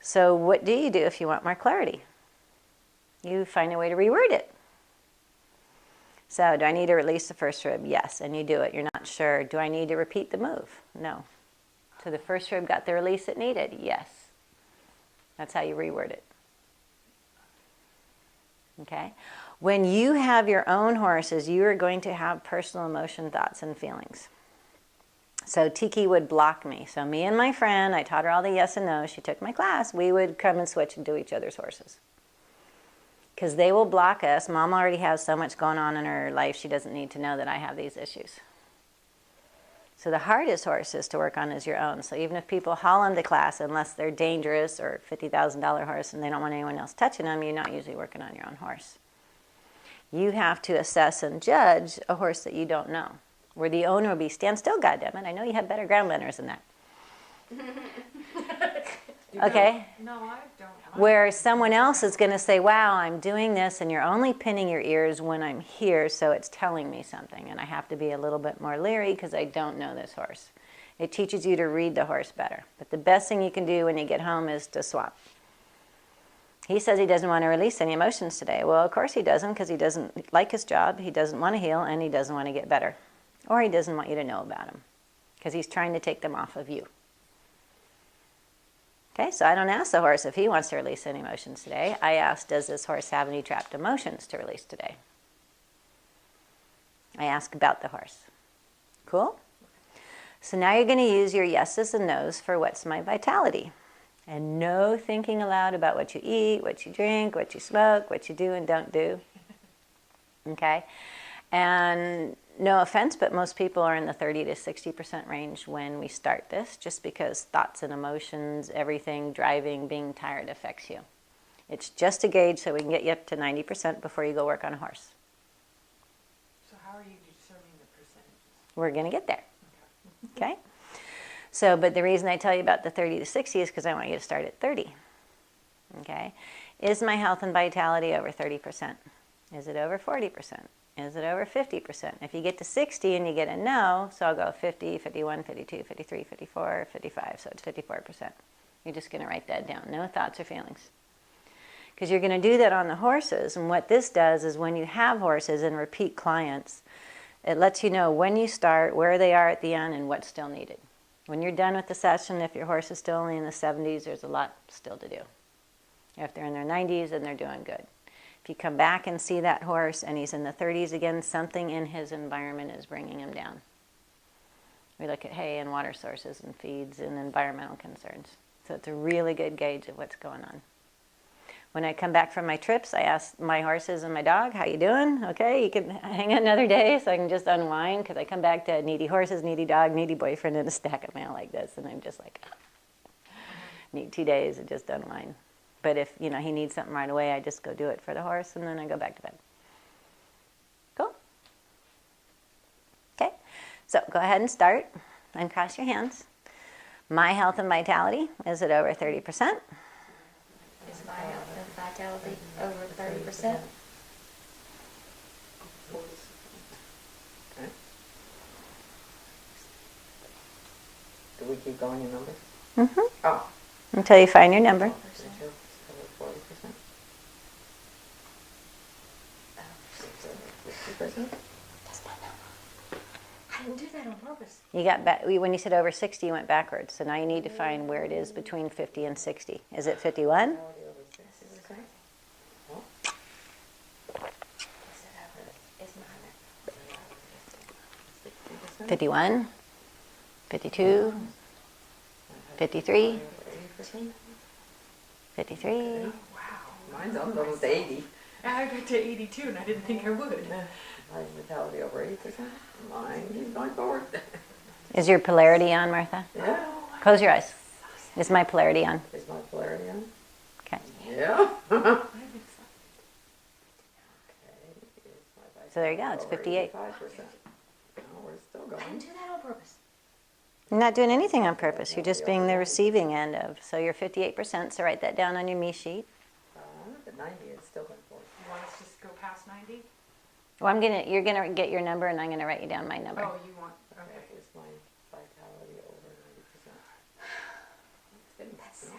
So what do you do if you want more clarity? You find a way to reword it. So do I need to release the first rib? Yes, and you do it. You're not sure. Do I need to repeat the move? No. So the first rib got the release it needed? Yes. That's how you reword it. Okay? When you have your own horses, you are going to have personal emotion, thoughts, and feelings. So Tiki would block me. So me and my friend, I taught her all the yes and no. She took my class. We would come and switch and do each other's horses. Because they will block us. Mom already has so much going on in her life, she doesn't need to know that I have these issues. So the hardest horses to work on is your own. So even if people haul into class, unless they're dangerous or $50,000 horse and they don't want anyone else touching them, you're not usually working on your own horse. You have to assess and judge a horse that you don't know. Where the owner will be, stand still, goddammit. I know you have better ground manners than that. Okay? No, I don't. Where someone else is going to say, wow, I'm doing this, and you're only pinning your ears when I'm here, so it's telling me something. And I have to be a little bit more leery because I don't know this horse. It teaches you to read the horse better. But the best thing you can do when you get home is to swap. He says he doesn't want to release any emotions today. Well, of course he doesn't, because he doesn't like his job, he doesn't want to heal, and he doesn't want to get better. Or he doesn't want you to know about him, because he's trying to take them off of you. Okay, so I don't ask the horse if he wants to release any emotions today. I ask, does this horse have any trapped emotions to release today? I ask about the horse. Cool? So now you're going to use your yeses and nos for what's my vitality. And no thinking aloud about what you eat, what you drink, what you smoke, what you do and don't do. Okay? And no offense, but most people are in the 30 to 60% range when we start this, just because thoughts and emotions, everything, driving, being tired affects you. It's just a gauge so we can get you up to 90% before you go work on a horse. So how are you determining the percentages? We're going to get there. Okay? So, but the reason I tell you about the 30 to 60 is because I want you to start at 30. Okay? Is my health and vitality over 30%? Is it over 40%? Is it over 50%? If you get to 60 and you get a no, so I'll go 50, 51, 52, 53, 54, 55, so it's 54%. You're just going to write that down. No thoughts or feelings. Because you're going to do that on the horses, and what this does is when you have horses and repeat clients, it lets you know when you start, where they are at the end, and what's still needed. When you're done with the session, if your horse is still only in the 70s, there's a lot still to do. If they're in their 90s, then they're doing good. If you come back and see that horse and he's in the 30s again, something in his environment is bringing him down. We look at hay and water sources and feeds and environmental concerns. So it's a really good gauge of what's going on. When I come back from my trips, I ask my horses and my dog, how you doing? Okay, you can hang out another day so I can just unwind, because I come back to needy horses, needy dog, needy boyfriend, and a stack of mail like this, and I'm just like, need 2 days to just unwind. But if, he needs something right away, I just go do it for the horse, and then I go back to bed. Cool? Okay, so go ahead and start. Uncross your hands. My health and vitality, is it over 30%? Is my health and vitality over 30%? Okay. Do we keep going in numbers? Mm-hmm. Oh. Until you find your number. 40%. That's my number. I didn't do that on purpose. You got back when you said over 60, you went backwards. So now you need to find where it is between 50 and 60. Is it 51? 51, 52, 53, 53. Wow. Mine's almost 80. I got to 82 and I didn't think I would. My vitality over 80%. Mine keeps going forward. Is your polarity on, Martha? Yeah. Close your eyes. Is my polarity on? Is my polarity on? Okay. Yeah. Okay. So there you go. It's 58. 5%. No, we're still I didn't going. do that on purpose. You're not doing anything on purpose. You're just being the receiving end of. So you're 58%. So write that down on your me sheet. At 90, it's still going forward. You want us to just go past 90? Well, you're gonna get your number, and I'm gonna write you down my number. Oh, you want, okay. Okay, is my vitality over 90%? That's sad.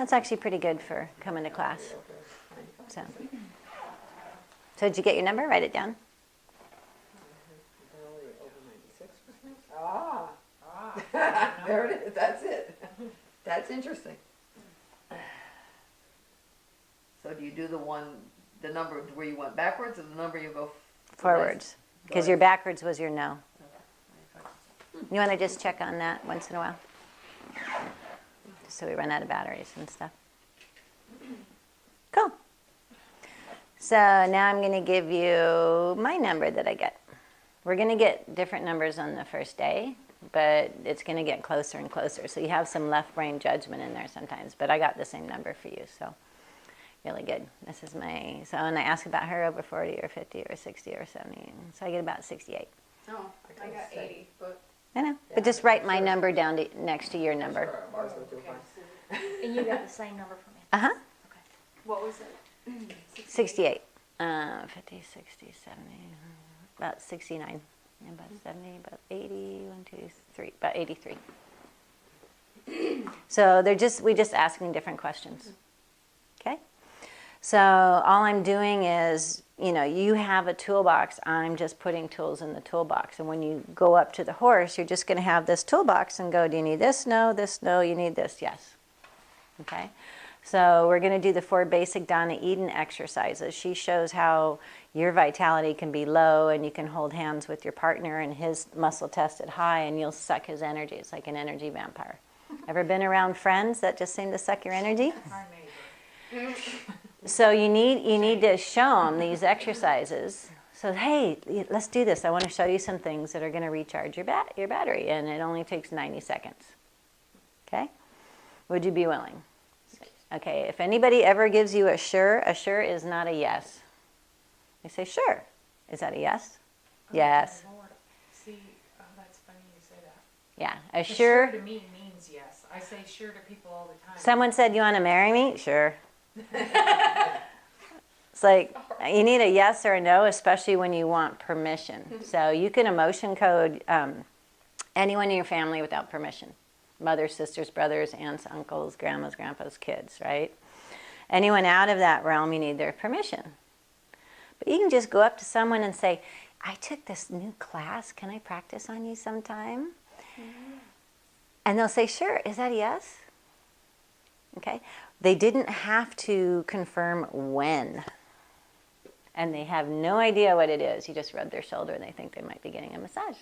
that's actually pretty good for coming to class. Okay, 95. So did you get your number? Write it down. Vitality over 96%. Ah, there it is. That's it. That's interesting. So do you do the number where you went backwards, or the number you go Forwards. Because your backwards was your no. You want to just check on that once in a while? Just so we run out of batteries and stuff. Cool. So now I'm going to give you my number that I get. We're going to get different numbers on the first day, but it's going to get closer and closer. So you have some left brain judgment in there sometimes, but I got the same number for you, so really good. This is my, so and I ask about her over 40 or 50 or 60 or 70, so I get about 68. Oh, I got 80, but. I know, Yeah, but just write my sure. number down next to your number. Sure, ours will do fine. And you got the same number for me? Uh-huh, Okay. What was it? 68. 50, 60, 70, about 69, about 70, about 80, 1, 2, 3, about 83. So we just asking different questions. Okay? So all I'm doing is, you have a toolbox. I'm just putting tools in the toolbox. And when you go up to the horse, you're just going to have this toolbox and go, do you need this? No, this, no, you need this, yes. Okay? So we're going to do the 4 basic Donna Eden exercises. She shows how your vitality can be low and you can hold hands with your partner and his muscle tested high and you'll suck his energy. It's like an energy vampire. Ever been around friends that just seem to suck your energy? Our neighbor. So you need to show them these exercises. So hey, let's do this. I want to show you some things that are going to recharge your battery, and it only takes 90 seconds. Okay? Would you be willing? Okay. If anybody ever gives you a sure is not a yes. They say sure. Is that a yes? Yes. Oh, Lord. See, oh, that's funny you say that. Yeah. A 'Cause sure. to me means yes. I say sure to people all the time. Someone said, "You want to marry me?" Sure. It's like you need a yes or a no, especially when you want permission. So you can emotion code anyone in your family without permission. Mothers, sisters, brothers, aunts, uncles, grandmas, grandpas, kids, right? Anyone out of that realm, you need their permission. But you can just go up to someone and say, I took this new class. Can I practice on you sometime? Mm-hmm. And they'll say, sure. Is that a yes? Okay. They didn't have to confirm when. And they have no idea what it is. You just rub their shoulder and they think they might be getting a massage.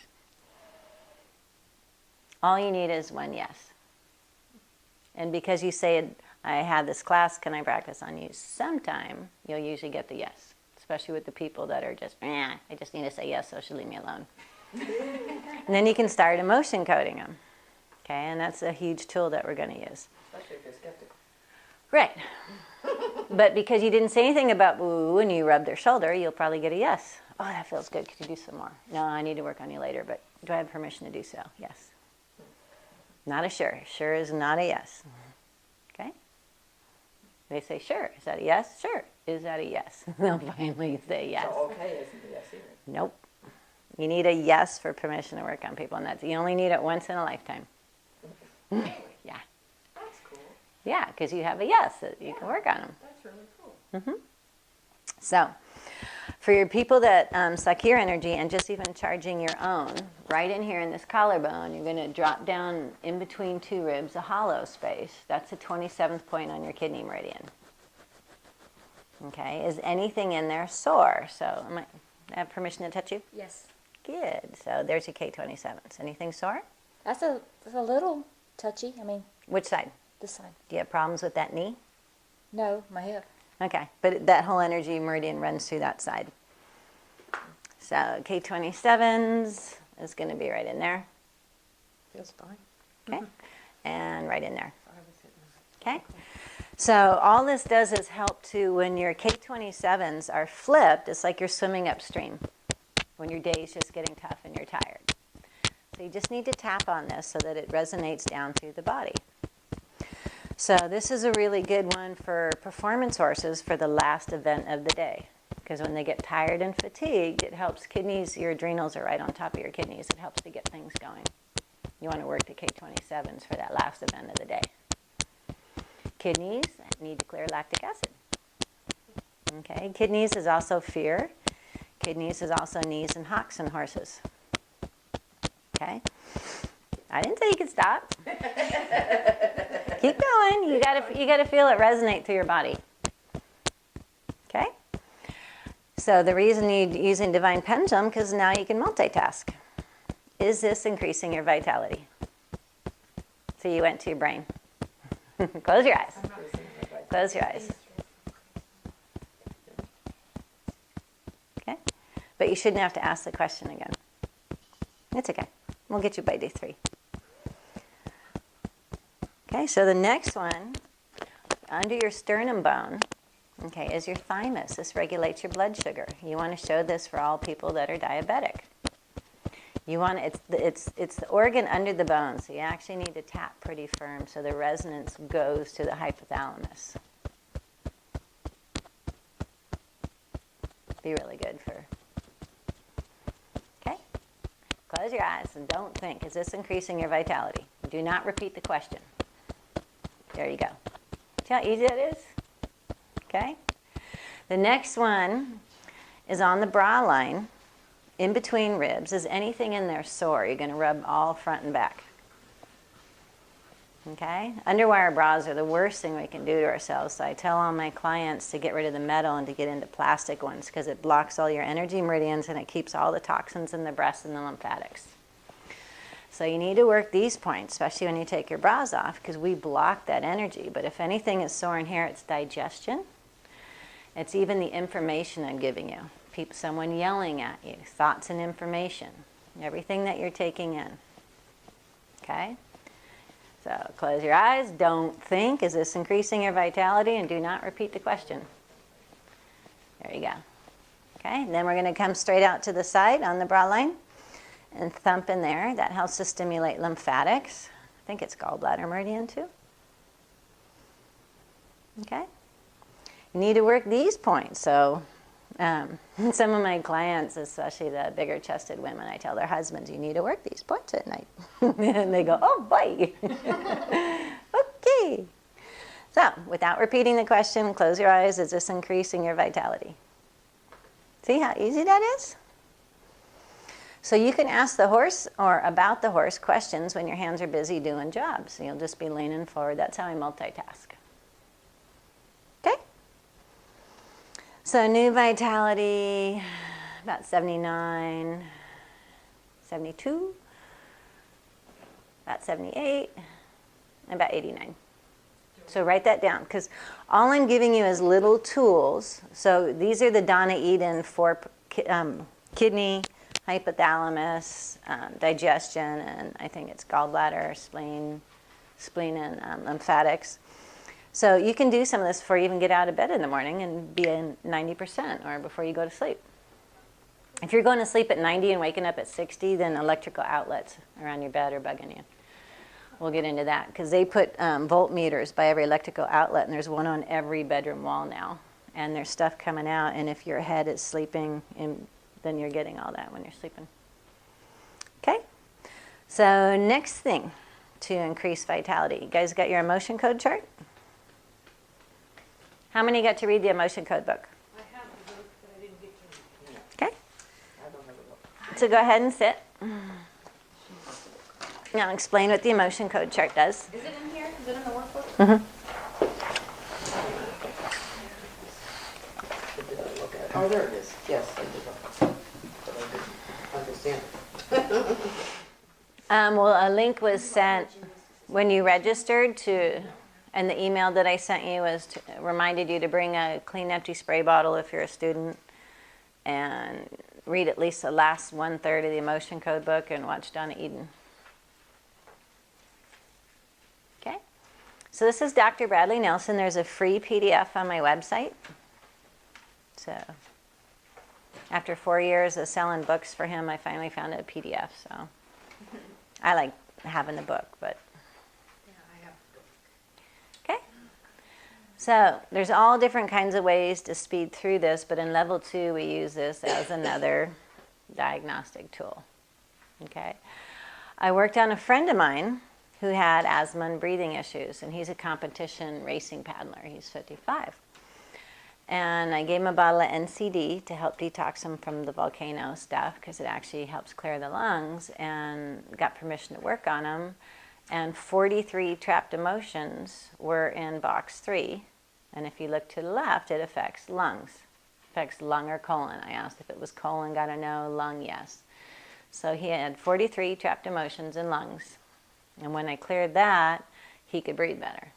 All you need is one yes. And because you say, I had this class, can I practice on you sometime, you'll usually get the yes. Especially with the people that are just, I just need to say yes, so she'll leave me alone. And then you can start emotion coding them. Okay, and that's a huge tool that we're going to use. Especially if you're skeptical. Right. But because you didn't say anything about woo and you rubbed their shoulder, you'll probably get a yes. Oh, that feels good. Could you do some more? No, I need to work on you later, but do I have permission to do so? Yes. Not a sure. Sure is not a yes. Okay? They say sure. Is that a yes? Sure. Is that a yes? They'll finally say yes. So okay isn't a yes either. Nope. You need a yes for permission to work on people, and that's you only need it once in a lifetime. Yeah. That's cool. Yeah, because you have a yes that you can work on them. That's really cool. So, for your people that suck your energy and just even charging your own, right in here in this collarbone, you're going to drop down in between 2 ribs, a hollow space. That's the 27th point on your kidney meridian. Okay, is anything in there sore? So, I have permission to touch you? Yes. Good. So, there's your K27s. Anything sore? That's a little touchy. I mean, Which side? this side. Do you have problems with that knee? No, my hip. Okay, but that whole energy meridian runs through that side. So K27s is going to be right in there. Feels fine. Okay, and right in there. I was hitting Okay, so all this does is help to, when your K27s are flipped, it's like you're swimming upstream when your day is just getting tough and you're tired. So you just need to tap on this so that it resonates down through the body. So this is a really good one for performance horses for the last event of the day. Because when they get tired and fatigued, it helps kidneys, your adrenals are right on top of your kidneys. It helps to get things going. You want to work the K27s for that last event of the day. Kidneys need to clear lactic acid. Okay, kidneys is also fear. Kidneys is also knees and hocks in horses. Okay, I didn't say you could stop. Keep going. You gotta feel it resonate through your body. Okay. So the reason you're using Divine Pendulum, because now you can multitask. Is this increasing your vitality? So you went to your brain. Close your eyes. Close your eyes. Okay? But you shouldn't have to ask the question again. It's okay. We'll get you by day 3. Okay, so the next one, under your sternum bone, okay, is your thymus. This regulates your blood sugar. You want to show this for all people that are diabetic. You want it's the organ under the bone, so you actually need to tap pretty firm so the resonance goes to the hypothalamus. Be really good for. Okay, close your eyes and don't think. Is this increasing your vitality? Do not repeat the question. There you go. See how easy that is? Okay. The next one is on the bra line. In between ribs. Is anything in there sore? You're going to rub all front and back. Okay? Underwire bras are the worst thing we can do to ourselves. So I tell all my clients to get rid of the metal and to get into plastic ones because it blocks all your energy meridians and it keeps all the toxins in the breast and the lymphatics. So you need to work these points, especially when you take your bras off, because we block that energy. But if anything is sore in here, it's digestion. It's even the information I'm giving you. Someone yelling at you, thoughts and information, everything that you're taking in. Okay? So close your eyes, don't think, is this increasing your vitality? And do not repeat the question. There you go. Okay, and then we're going to come straight out to the side on the bra line and thump in there. That helps to stimulate lymphatics. I think it's gallbladder meridian too. Okay? You need to work these points. So some of my clients, especially the bigger chested women, I tell their husbands, you need to work these points at night. And they go, oh boy. Okay. So without repeating the question, close your eyes. Is this increasing your vitality? See how easy that is? So you can ask the horse or about the horse questions when your hands are busy doing jobs. You'll just be leaning forward. That's how I multitask. Okay? So new vitality, about 79, 72, about 78, and about 89. So write that down, because all I'm giving you is little tools. So these are the Donna Eden for kidney, hypothalamus, digestion, and I think it's gallbladder, spleen, and lymphatics. So you can do some of this before you even get out of bed in the morning and be in 90% or before you go to sleep. If you're going to sleep at 90 and waking up at 60, then electrical outlets around your bed are bugging you. We'll get into that because they put voltmeters by every electrical outlet, and there's one on every bedroom wall now. And there's stuff coming out, and if your head is sleeping, then you're getting all that when you're sleeping. Okay? So next thing to increase vitality. You guys got your emotion code chart? How many got to read the emotion code book? I have the book, but I didn't get to read it. Okay. I don't have a book. So go ahead and sit. Now explain what the emotion code chart does. Is it in here? Is it in the workbook? Mm-hmm. Did I look at it? Oh, there it is. Yes, I did look. But I didn't understand it. Well, a link was sent when you registered to, and the email that I sent you reminded you to bring a clean, empty spray bottle if you're a student, and read at least the last 1/3 of the emotion code book and watch Donna Eden. Okay, so this is Dr. Bradley Nelson. There's a free PDF on my website. So after 4 years of selling books for him, I finally found a PDF. So I like having the book, but Yeah, I have the book. okay. So there's all different kinds of ways to speed through this, but in level 2, we use this as another diagnostic tool. Okay. I worked on a friend of mine who had asthma and breathing issues, and he's a competition racing paddler. He's 55. And I gave him a bottle of NCD to help detox him from the volcano stuff because it actually helps clear the lungs, and got permission to work on him. And 43 trapped emotions were in box 3. And if you look to the left, it affects lungs. Affects lung or colon. I asked if it was colon, got a no, lung, yes. So he had 43 trapped emotions in lungs. And when I cleared that, he could breathe better.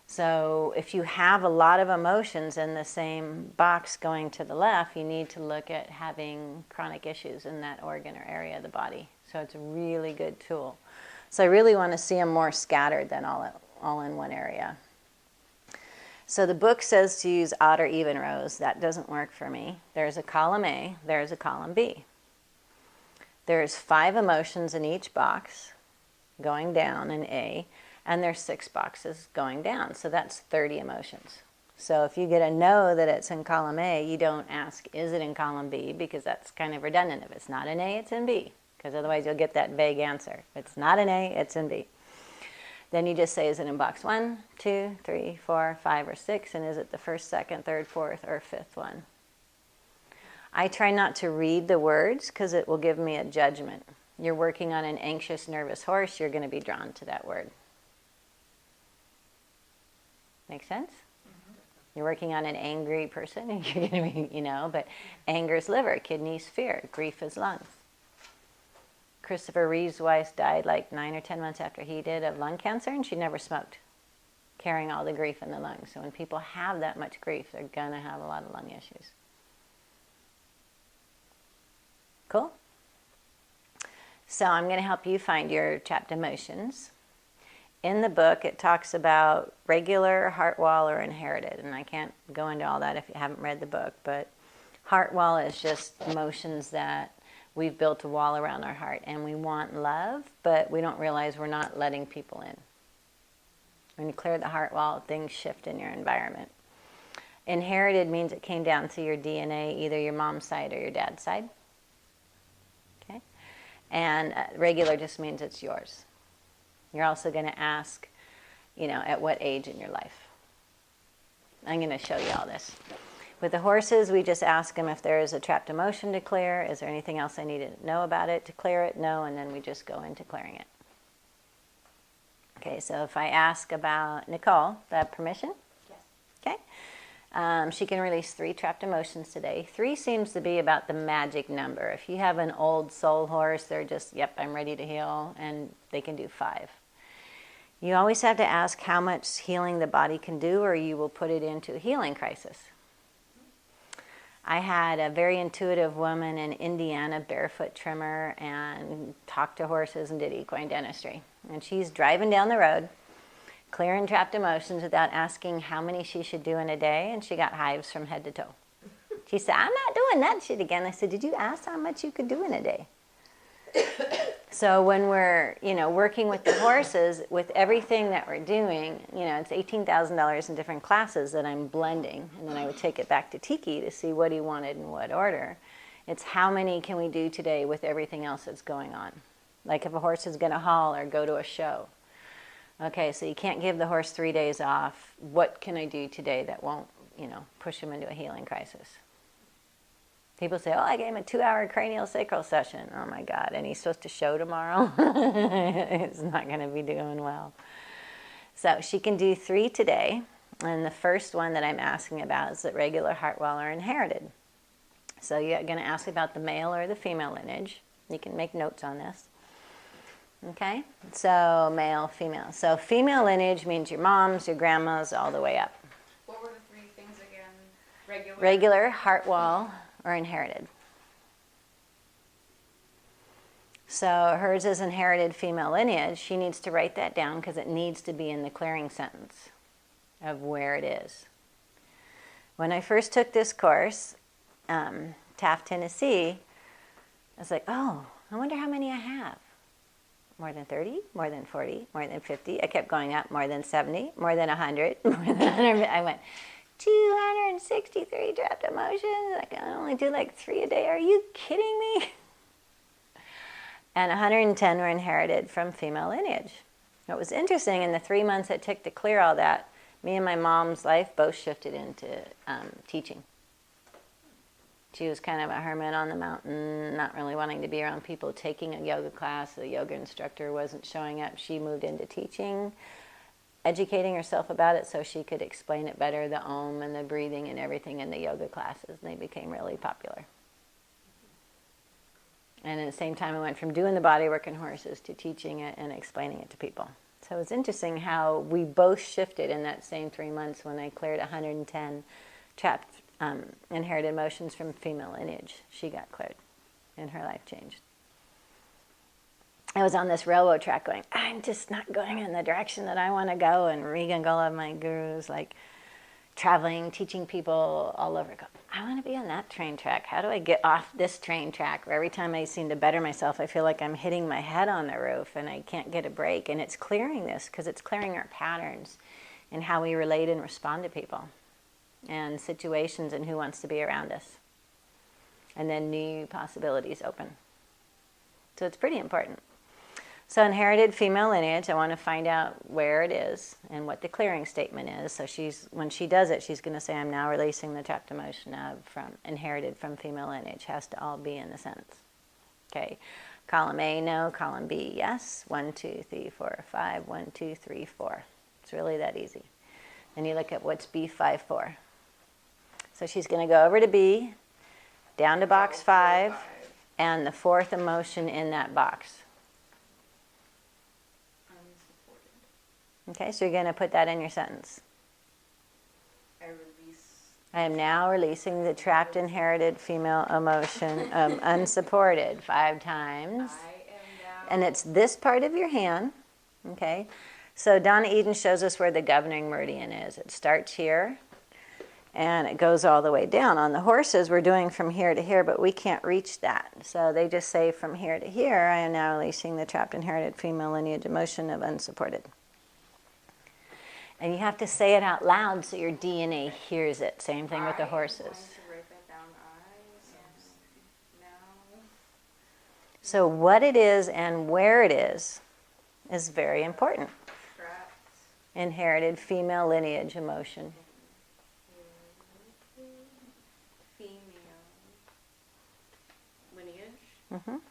So if you have a lot of emotions in the same box going to the left, you need to look at having chronic issues in that organ or area of the body. So it's a really good tool. So I really want to see them more scattered than all in one area. So the book says to use odd or even rows. That doesn't work for me. There's a column A, there's a column B. There's 5 emotions in each box going down in A, and there's 6 boxes going down. So that's 30 emotions. So if you get a no that it's in column A, you don't ask, is it in column B? Because that's kind of redundant. If it's not in A, it's in B. Because otherwise you'll get that vague answer. If it's not in A, it's in B. Then you just say, is it in box 1, 2, 3, 4, 5, or 6? And is it the first, second, third, fourth, or fifth one? I try not to read the words because it will give me a judgment. You're working on an anxious, nervous horse, you're going to be drawn to that word. Make sense? Mm-hmm. You're working on an angry person, and you're going to be, but anger is liver, kidneys fear, grief is lungs. Christopher Reeve's wife died like 9 or 10 months after he did of lung cancer, and she never smoked, carrying all the grief in the lungs. So when people have that much grief, they're going to have a lot of lung issues. Cool? So I'm going to help you find your trapped emotions. In the book, it talks about regular, heart wall, or inherited. And I can't go into all that if you haven't read the book. But heart wall is just emotions that we've built a wall around our heart. And we want love, but we don't realize we're not letting people in. When you clear the heart wall, things shift in your environment. Inherited means it came down through your DNA, either your mom's side or your dad's side. Okay? And regular just means it's yours. You're also going to ask, at what age in your life. I'm going to show you all this. With the horses, we just ask them if there is a trapped emotion to clear. Is there anything else I need to know about it to clear it? No, and then we just go into clearing it. Okay, so if I ask about Nicole, do I have permission? Yes. Okay. She can release 3 trapped emotions today. 3 seems to be about the magic number. If you have an old soul horse, they're just, yep, I'm ready to heal, and they can do 5. You always have to ask how much healing the body can do, or you will put it into a healing crisis. I had a very intuitive woman in Indiana, barefoot trimmer, and talked to horses and did equine dentistry. And she's driving down the road, clearing trapped emotions without asking how many she should do in a day, and she got hives from head to toe. She said, I'm not doing that shit again. I said, did you ask how much you could do in a day? So when we're, working with the horses, with everything that we're doing, it's $18,000 in different classes that I'm blending. And then I would take it back to Tiki to see what he wanted in what order. It's how many can we do today with everything else that's going on. Like if a horse is going to haul or go to a show. Okay, so you can't give the horse 3 days off. What can I do today that won't, push him into a healing crisis? People say, I gave him a 2-hour cranial sacral session. Oh my God, and he's supposed to show tomorrow? He's not going to be doing well. So she can do 3 today. And the first one that I'm asking about is that regular heart wall or inherited. So you're going to ask about the male or the female lineage. You can make notes on this. Okay, so male, female. So female lineage means your moms, your grandmas, all the way up. What were the 3 things again? Regular, heart wall, or inherited. So hers is inherited female lineage. She needs to write that down because it needs to be in the clearing sentence of where it is. When I first took this course, Taft, Tennessee, I was like, I wonder how many I have. More than 30, more than 40, more than 50. I kept going up, more than 70, more than 100, more than 100. I went, 263 trapped emotions. I can only do like 3 a day. Are you kidding me? and 110 were inherited from female lineage. What was interesting, in the 3 months it took to clear all that, me and my mom's life both shifted into teaching. She was kind of a hermit on the mountain, not really wanting to be around people, taking a yoga class. The yoga instructor wasn't showing up. She moved into teaching, educating herself about it so she could explain it better, the Om and the breathing and everything in the yoga classes. And they became really popular. And at the same time, I went from doing the bodywork and horses to teaching it and explaining it to people. So it's interesting how we both shifted in that same 3 months when I cleared 110 trapped inherited emotions from female lineage. She got cleared and her life changed. I was on this railroad track going, I'm just not going in the direction that I want to go. And Regan Gullah, my guru's like traveling, teaching people all over. Go, I want to be on that train track. How do I get off this train track where every time I seem to better myself, I feel like I'm hitting my head on the roof and I can't get a break. And it's clearing this because it's clearing our patterns and how we relate and respond to people and situations and who wants to be around us. And then new possibilities open. So it's pretty important. So inherited female lineage, I want to find out where it is and what the clearing statement is. So when she does it, she's going to say, I'm now releasing the trapped emotion inherited from female lineage. Has to all be in the sentence. Okay. Column A, no. Column B, yes. 1, 2, 3, 4, 5. 1, 2, 3, 4. It's really that easy. Then you look at what's B5-4. So she's going to go over to B, down to box 5, and the fourth emotion in that box. Okay, so you're going to put that in your sentence. I am now releasing the trapped inherited female emotion of unsupported 5 times. And it's this part of your hand. Okay, so Donna Eden shows us where the governing meridian is. It starts here and it goes all the way down. On the horses, we're doing from here to here, but we can't reach that. So they just say from here to here, I am now releasing the trapped inherited female lineage emotion of unsupported. And you have to say it out loud so your DNA hears it. Same thing with the horses. So what it is and where it is very important. Inherited female lineage emotion.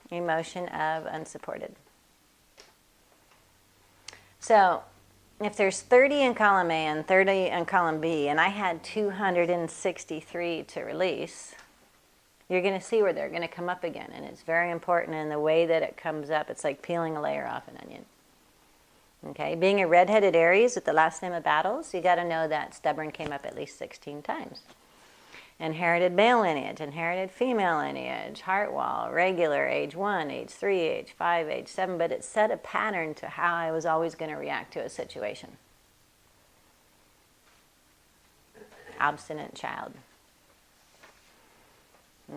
Emotion of unsupported. So if there's 30 in column A and 30 in column B, and I had 263 to release, you're going to see where they're going to come up again. And it's very important in the way that it comes up. It's like peeling a layer off an onion. Okay, being a red-headed Aries at the last name of battles, you got to know that stubborn came up at least 16 times. Inherited male lineage, inherited female lineage, heart wall, regular, age 1, age 3, age 5, age 7, but it set a pattern to how I was always going to react to a situation. Obstinate child.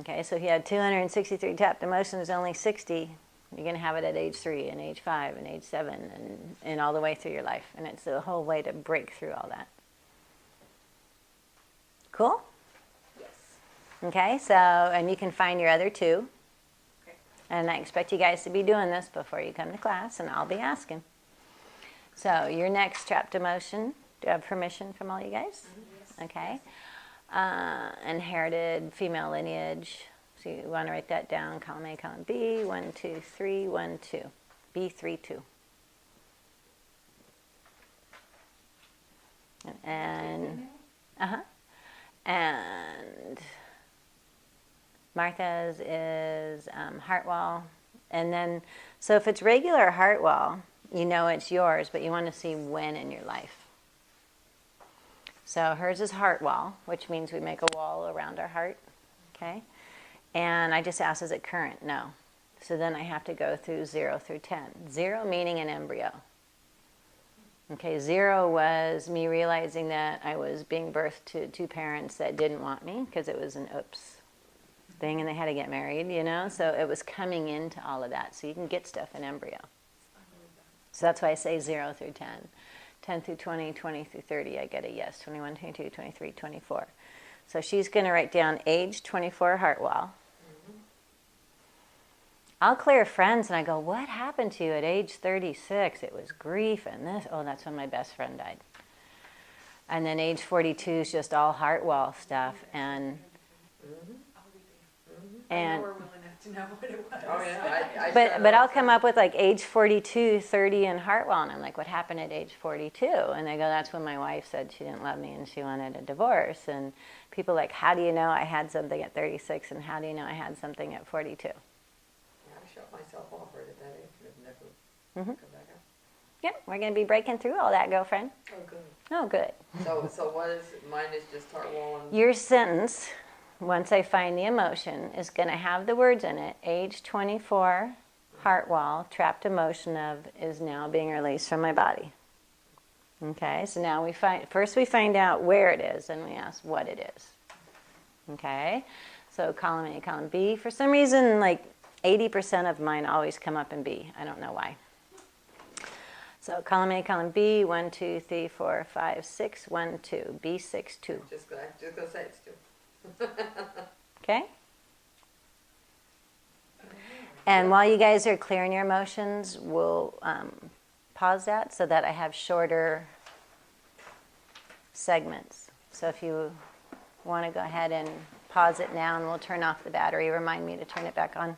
Okay, so if you had 263 tapped emotions, only 60, you're going to have it at age 3 and age 5 and age 7 and all the way through your life. And it's the whole way to break through all that. Cool? Okay, so, and you can find your other 2. Okay. And I expect you guys to be doing this before you come to class, and I'll be asking. So, your next trapped emotion, do you have permission from all you guys? Yes. Okay. Inherited female lineage. So, you want to write that down, column A, column B, 1, 2, 3, 1, 2. B3, 2. And, and Martha's is heart wall. And then, so if it's regular heart wall, you know it's yours, but you want to see when in your life. So hers is heart wall, which means we make a wall around our heart. Okay? And I just asked, is it current? No. So then I have to go through 0 through 10. 0 meaning an embryo. Okay, 0 was me realizing that I was being birthed to 2 parents that didn't want me because it was an oops thing and they had to get married, you know? So it was coming into all of that. So you can get stuff in embryo. So that's why I say 0 through 10. 10 through 20, 20 through 30, I get a yes. 21, 22, 23, 24. So she's going to write down age 24 heart wall. I'll clear friends and I go, what happened to you at age 36? It was grief and this. Oh, that's when my best friend died. And then age 42 is just all heart wall stuff. And I know we're willing enough to know what it was. Oh, yeah. I but I'll come up with like age 42, 30 and heart wall. And I'm like, what happened at age 42? And they go, that's when my wife said she didn't love me and she wanted a divorce. And people like, how do you know I had something at 36? And how do you know I had something at 42? Yeah, I shut myself off right at that age. I've never come back up. Yep, we're going to be breaking through all that, girlfriend. Oh, good. Oh, good. So what is, mine is just heart wall and. Your sentence, once I find the emotion, is going to have the words in it. Age 24, heart wall, trapped emotion of is now being released from my body. Okay, so now we find out where it is and we ask what it is. Okay, so column A, column B. For some reason, like 80% of mine always come up in B. I don't know why. So column A, column B, 1, 2, 3, 4, 5, 6, 1, 2, B6, 2. Just gonna say it's two. Okay? And while you guys are clearing your emotions, we'll pause that so that I have shorter segments. So if you want to go ahead and pause it now and we'll turn off the battery, remind me to turn it back on.